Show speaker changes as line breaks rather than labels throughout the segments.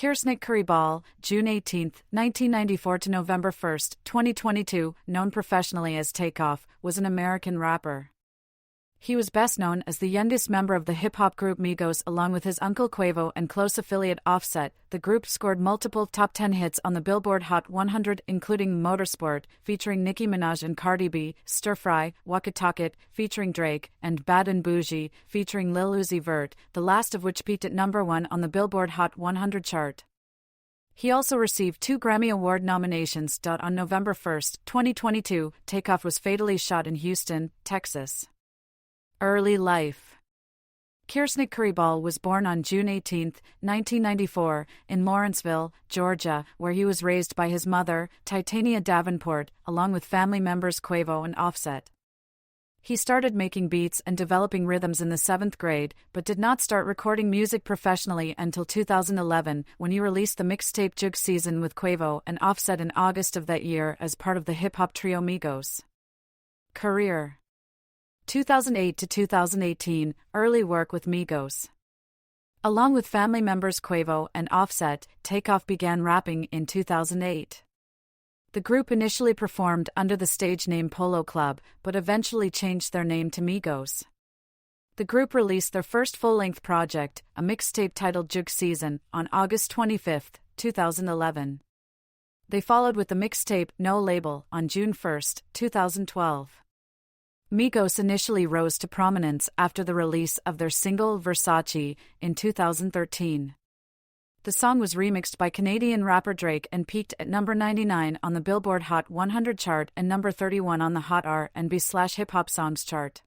Kirsnick Curryball, June 18, 1994 to November 1, 2022, known professionally as Takeoff, was an American rapper. He was best known as the youngest member of the hip-hop group Migos along with his uncle Quavo and close affiliate Offset. The group scored multiple top 10 hits on the Billboard Hot 100 including Motorsport, featuring Nicki Minaj and Cardi B, Stir Fry, Walk It Talk It, featuring Drake, and Bad and Bougie, featuring Lil Uzi Vert, the last of which peaked at number 1 on the Billboard Hot 100 chart. He also received 2 Grammy Award nominations. On November 1, 2022, Takeoff was fatally shot in Houston, Texas. Early life. Kirsnick Curryball was born on June 18, 1994, in Lawrenceville, Georgia, where he was raised by his mother, Titania Davenport, along with family members Quavo and Offset. He started making beats and developing rhythms in the 7th grade, but did not start recording music professionally until 2011, when he released the mixtape Jug Season with Quavo and Offset in August of that year as part of the hip-hop trio Migos. Career 2008 to 2018, early work with Migos. Along with family members Quavo and Offset, Takeoff began rapping in 2008. The group initially performed under the stage name Polo Club, but eventually changed their name to Migos. The group released their first full-length project, a mixtape titled Jug Season, on August 25, 2011. They followed with the mixtape No Label on June 1, 2012. Migos initially rose to prominence after the release of their single Versace in 2013. The song was remixed by Canadian rapper Drake and peaked at number 99 on the Billboard Hot 100 chart and number 31 on the Hot R&B/Hip Hop Songs chart.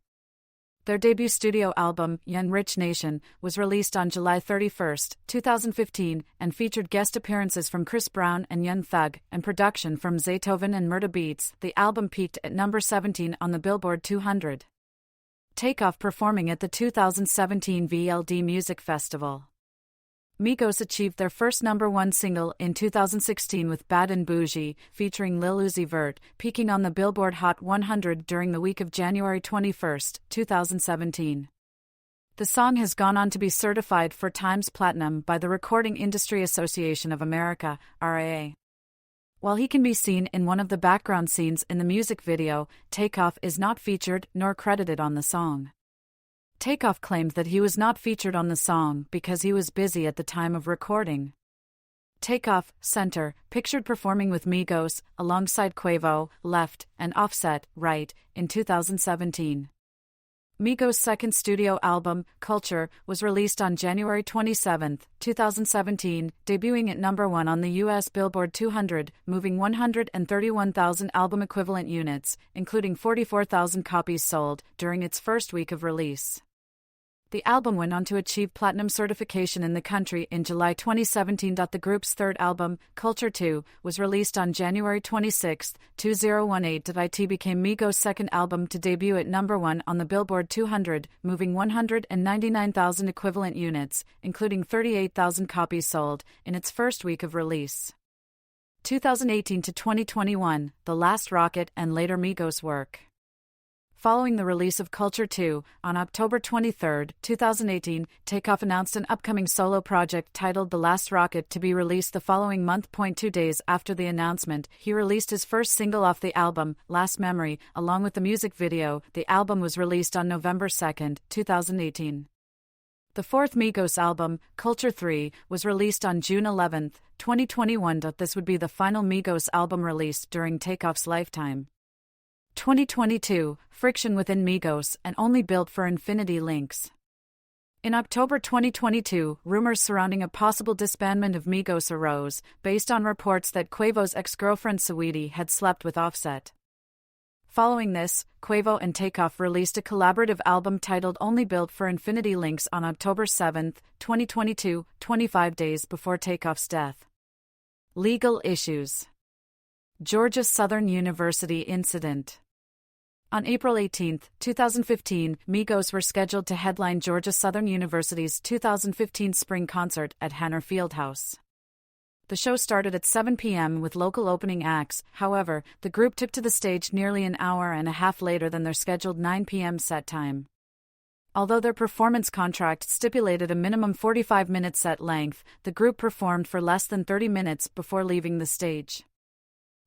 Their debut studio album, Young Rich Nation, was released on July 31, 2015, and featured guest appearances from Chris Brown and Young Thug, and production from Zaytoven and Murda Beats. The album peaked at number 17 on the Billboard 200. Takeoff performing at the 2017 VLD Music Festival. Migos achieved their first number 1 single in 2016 with Bad and Bougie, featuring Lil Uzi Vert, peaking on the Billboard Hot 100 during the week of January 21, 2017. The song has gone on to be certified 4 times platinum by the Recording Industry Association of America, RIA. While he can be seen in one of the background scenes in the music video, Takeoff is not featured nor credited on the song. Takeoff claimed that he was not featured on the song because he was busy at the time of recording. Takeoff, center, pictured performing with Migos, alongside Quavo, left, and Offset, right, in 2017. Migos' second studio album, Culture, was released on January 27, 2017, debuting at number 1 on the U.S. Billboard 200, moving 131,000 album equivalent units, including 44,000 copies sold, during its first week of release. The album went on to achieve platinum certification in the country in July 2017. The group's third album, Culture 2, was released on January 26, 2018. It became Migos' second album to debut at number 1 on the Billboard 200, moving 199,000 equivalent units, including 38,000 copies sold, in its first week of release. 2018 to 2021, The Last Rocket and later Migos work. Following the release of Culture 2, on October 23, 2018, Takeoff announced an upcoming solo project titled The Last Rocket to be released the following month. 2 days after the announcement, he released his first single off the album, Last Memory, along with the music video. The album was released on November 2, 2018. The fourth Migos album, Culture 3, was released on June 11, 2021. This would be the final Migos album released during Takeoff's lifetime. 2022, friction within Migos and only built for infinity links. In October 2022, rumors surrounding a possible disbandment of Migos arose, based on reports that Quavo's ex-girlfriend Saweetie had slept with Offset. Following this, Quavo and Takeoff released a collaborative album titled Only Built for Infinity Links on October 7, 2022, 25 days before Takeoff's death. Legal issues. Georgia Southern University incident. On April 18, 2015, Migos were scheduled to headline Georgia Southern University's 2015 spring concert at Hanner Fieldhouse. The show started at 7 p.m. with local opening acts. However, the group took to the stage nearly an hour and a half later than their scheduled 9 p.m. set time. Although their performance contract stipulated a minimum 45-minute set length, the group performed for less than 30 minutes before leaving the stage.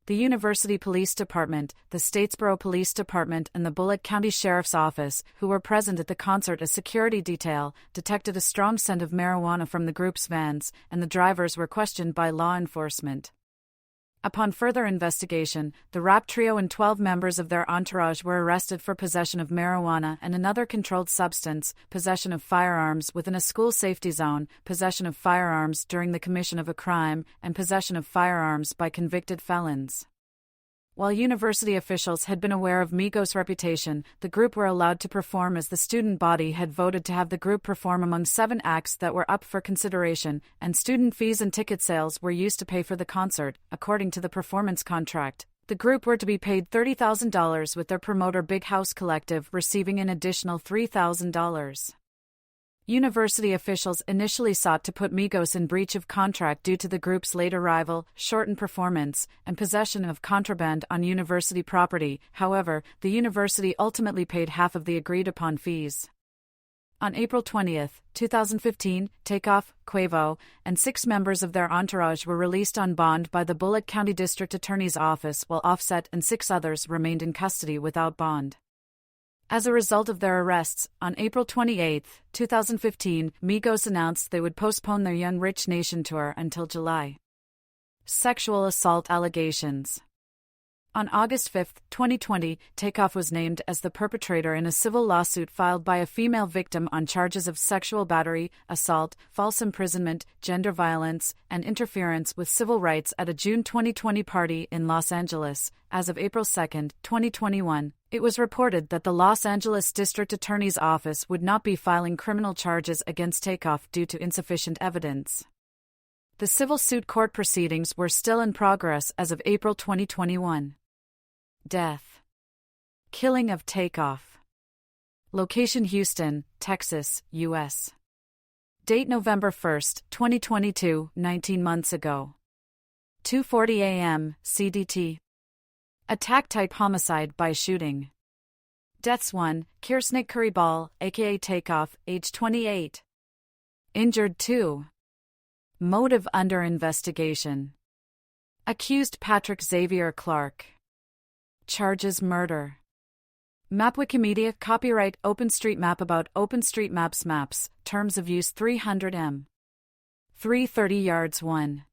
The University Police Department, the Statesboro Police Department, and the Bullock County Sheriff's Office, who were present at the concert as security detail, detected a strong scent of marijuana from the group's vans, and the drivers were questioned by law enforcement. Upon further investigation, the rap trio and 12 members of their entourage were arrested for possession of marijuana and another controlled substance, possession of firearms within a school safety zone, possession of firearms during the commission of a crime, and possession of firearms by convicted felons. While university officials had been aware of Migos' reputation, the group were allowed to perform as the student body had voted to have the group perform among 7 acts that were up for consideration, and student fees and ticket sales were used to pay for the concert, according to the performance contract. The group were to be paid $30,000 with their promoter Big House Collective receiving an additional $3,000. University officials initially sought to put Migos in breach of contract due to the group's late arrival, shortened performance, and possession of contraband on university property. However, the university ultimately paid half of the agreed-upon fees. On April 20, 2015, Takeoff, Quavo, and 6 members of their entourage were released on bond by the Bullock County District Attorney's Office, while Offset and 6 others remained in custody without bond. As a result of their arrests, on April 28, 2015, Migos announced they would postpone their Young Rich Nation tour until July. Sexual assault allegations. On August 5, 2020, Takeoff was named as the perpetrator in a civil lawsuit filed by a female victim on charges of sexual battery, assault, false imprisonment, gender violence, and interference with civil rights at a June 2020 party in Los Angeles. As of April 2, 2021, it was reported that the Los Angeles District Attorney's Office would not be filing criminal charges against Takeoff due to insufficient evidence. The civil suit court proceedings were still in progress as of April 2021. Death. Killing of Takeoff. Location: Houston, Texas, U.S. Date: November 1, 2022, 19 months ago. 2:40 a.m. CDT. Attack type: homicide by shooting. Deaths: 1. Kiersnick Curryball, aka Takeoff, age 28. Injured: 2. Motive under investigation. Accused: Patrick Xavier Clark. Charges: murder. Map Wikimedia Copyright OpenStreetMap about OpenStreetMaps Maps, Terms of Use 300M. 330 yards 1.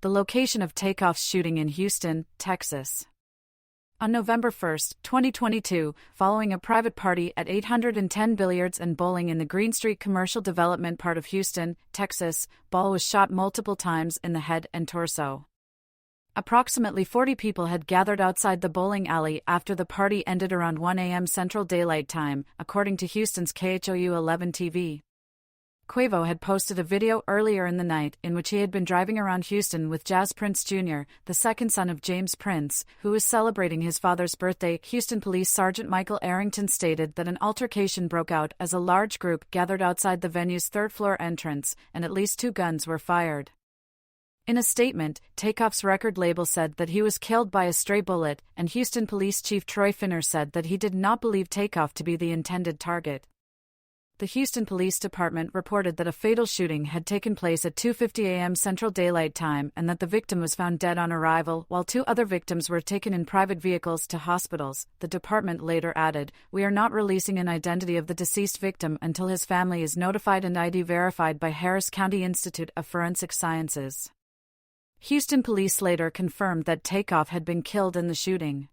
The location of Takeoff's shooting in Houston, Texas. On November 1, 2022, following a private party at 810 Billiards and Bowling in the Green Street commercial development part of Houston, Texas, Ball was shot multiple times in the head and torso. Approximately 40 people had gathered outside the bowling alley after the party ended around 1 a.m. Central Daylight Time, according to Houston's KHOU 11 TV. Quavo had posted a video earlier in the night in which he had been driving around Houston with Jazz Prince Jr., the second son of James Prince, who was celebrating his father's birthday. Houston Police Sergeant Michael Arrington stated that an altercation broke out as a large group gathered outside the venue's third-floor entrance, and at least 2 guns were fired. In a statement, Takeoff's record label said that he was killed by a stray bullet, and Houston Police Chief Troy Finner said that he did not believe Takeoff to be the intended target. The Houston Police Department reported that a fatal shooting had taken place at 2:50 a.m. Central Daylight Time and that the victim was found dead on arrival, while 2 other victims were taken in private vehicles to hospitals. The department later added, "We are not releasing an identity of the deceased victim until his family is notified and ID verified by Harris County Institute of Forensic Sciences." Houston police later confirmed that Takeoff had been killed in the shooting.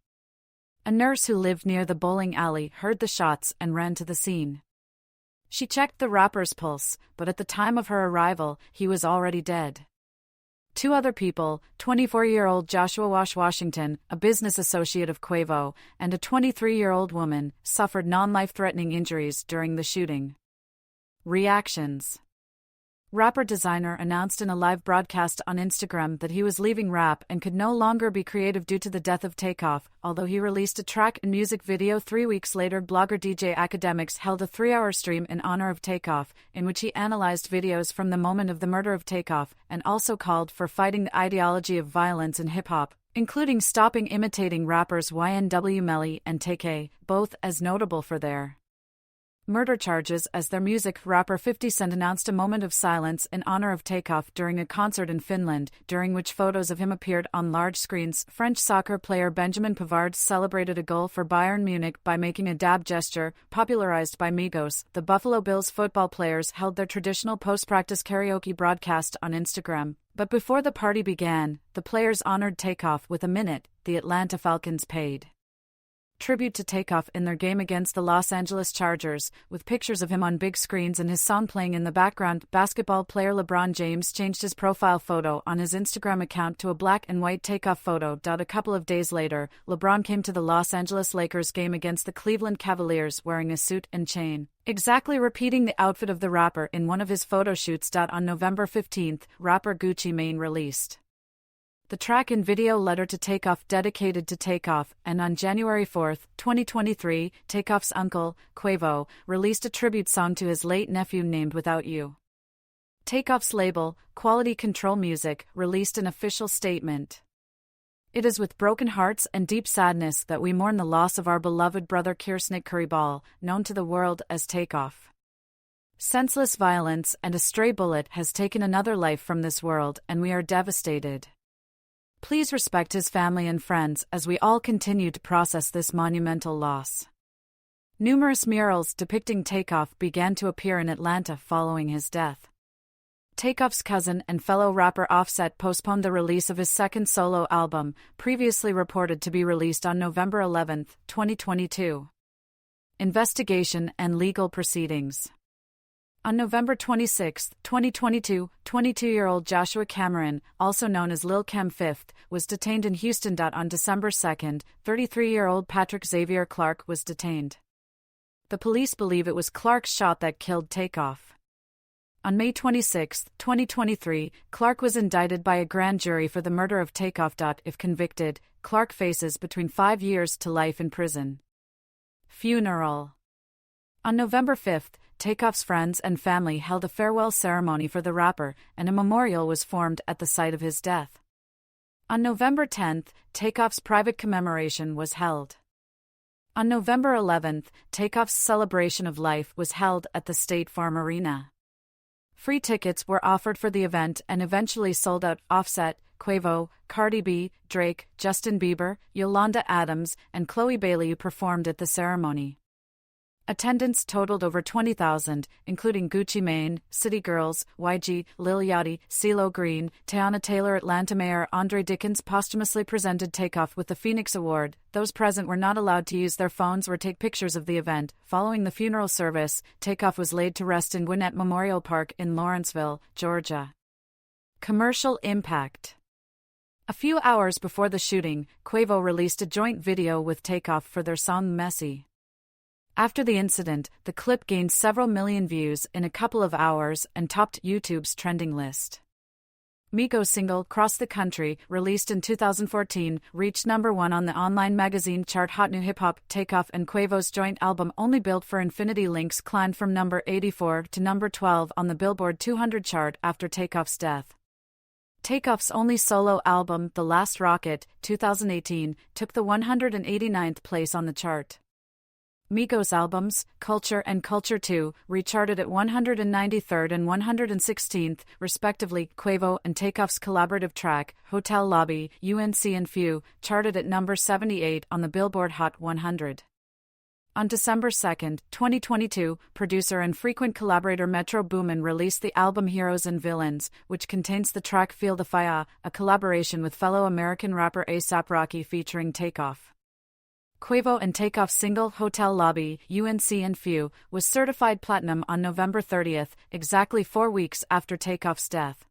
A nurse who lived near the bowling alley heard the shots and ran to the scene. She checked the rapper's pulse, but at the time of her arrival, he was already dead. 2 other people, 24-year-old Joshua Washington, a business associate of Quavo, and a 23-year-old woman, suffered non-life-threatening injuries during the shooting. Reactions. Rapper Designer announced in a live broadcast on Instagram that he was leaving rap and could no longer be creative due to the death of Takeoff, although he released a track and music video 3 weeks later. Blogger DJ Academics held a 3-hour stream in honor of Takeoff, in which he analyzed videos from the moment of the murder of Takeoff, and also called for fighting the ideology of violence in hip-hop, including stopping imitating rappers YNW Melly and Take, both as notable for their murder charges as their music. Rapper 50 Cent announced a moment of silence in honor of Takeoff during a concert in Finland, during which photos of him appeared on large screens. French soccer player Benjamin Pavard celebrated a goal for Bayern Munich by making a dab gesture, popularized by Migos. The Buffalo Bills football players held their traditional post-practice karaoke broadcast on Instagram. But before the party began, the players honored Takeoff with a minute. The Atlanta Falcons paid tribute to Takeoff in their game against the Los Angeles Chargers, with pictures of him on big screens and his song playing in the background. Basketball player LeBron James changed his profile photo on his Instagram account to a black and white Takeoff photo. A couple of days later, LeBron came to the Los Angeles Lakers game against the Cleveland Cavaliers wearing a suit and chain, exactly repeating the outfit of the rapper in one of his photo shoots. On November 15, rapper Gucci Mane released the track and video Letter to Takeoff dedicated to Takeoff, and on January 4, 2023, Takeoff's uncle, Quavo, released a tribute song to his late nephew named Without You. Takeoff's label, Quality Control Music, released an official statement. It is with broken hearts and deep sadness that we mourn the loss of our beloved brother Kirsnick Curryball, known to the world as Takeoff. Senseless violence and a stray bullet has taken another life from this world, and we are devastated. Please respect his family and friends as we all continue to process this monumental loss. Numerous murals depicting Takeoff began to appear in Atlanta following his death. Takeoff's cousin and fellow rapper Offset postponed the release of his second solo album, previously reported to be released on November 11, 2022. Investigation and legal proceedings. On November 26, 2022, 22-year-old Joshua Cameron, also known as Lil Cam Fifth, was detained in Houston. On December 2, 33-year-old Patrick Xavier Clark was detained. The police believe it was Clark's shot that killed Takeoff. On May 26, 2023, Clark was indicted by a grand jury for the murder of Takeoff. If convicted, Clark faces between 5 years to life in prison. Funeral. On November 5, Takeoff's friends and family held a farewell ceremony for the rapper, and a memorial was formed at the site of his death. On November 10, Takeoff's private commemoration was held. On November 11, Takeoff's celebration of life was held at the State Farm Arena. Free tickets were offered for the event and eventually sold out. Offset, Quavo, Cardi B, Drake, Justin Bieber, Yolanda Adams, and Chloe Bailey performed at the ceremony. Attendance totaled over 20,000, including Gucci Mane, City Girls, YG, Lil Yachty, CeeLo Green, Teyana Taylor. Atlanta Mayor Andre Dickens posthumously presented Takeoff with the Phoenix Award. Those present were not allowed to use their phones or take pictures of the event. Following the funeral service, Takeoff was laid to rest in Gwinnett Memorial Park in Lawrenceville, Georgia. Commercial impact. A few hours before the shooting, Quavo released a joint video with Takeoff for their song Messy. After the incident, the clip gained several million views in a couple of hours and topped YouTube's trending list. Migos' single Cross the Country, released in 2014, reached number 1 on the online magazine chart Hot New Hip Hop. Takeoff and Quavo's joint album Only Built for Infinity Links climbed from number 84 to number 12 on the Billboard 200 chart after Takeoff's death. Takeoff's only solo album, The Last Rocket, 2018, took the 189th place on the chart. Migos' albums, Culture and Culture 2, recharted at 193rd and 116th, respectively. Quavo and Takeoff's collaborative track, Hotel Lobby, UNC and Few, charted at number 78 on the Billboard Hot 100. On December 2, 2022, producer and frequent collaborator Metro Boomin released the album Heroes and Villains, which contains the track Feel the Fire, a collaboration with fellow American rapper A$AP Rocky featuring Takeoff. Quavo and Takeoff's single Hotel Lobby, UNC and Few, was certified platinum on November 30, exactly 4 weeks after Takeoff's death.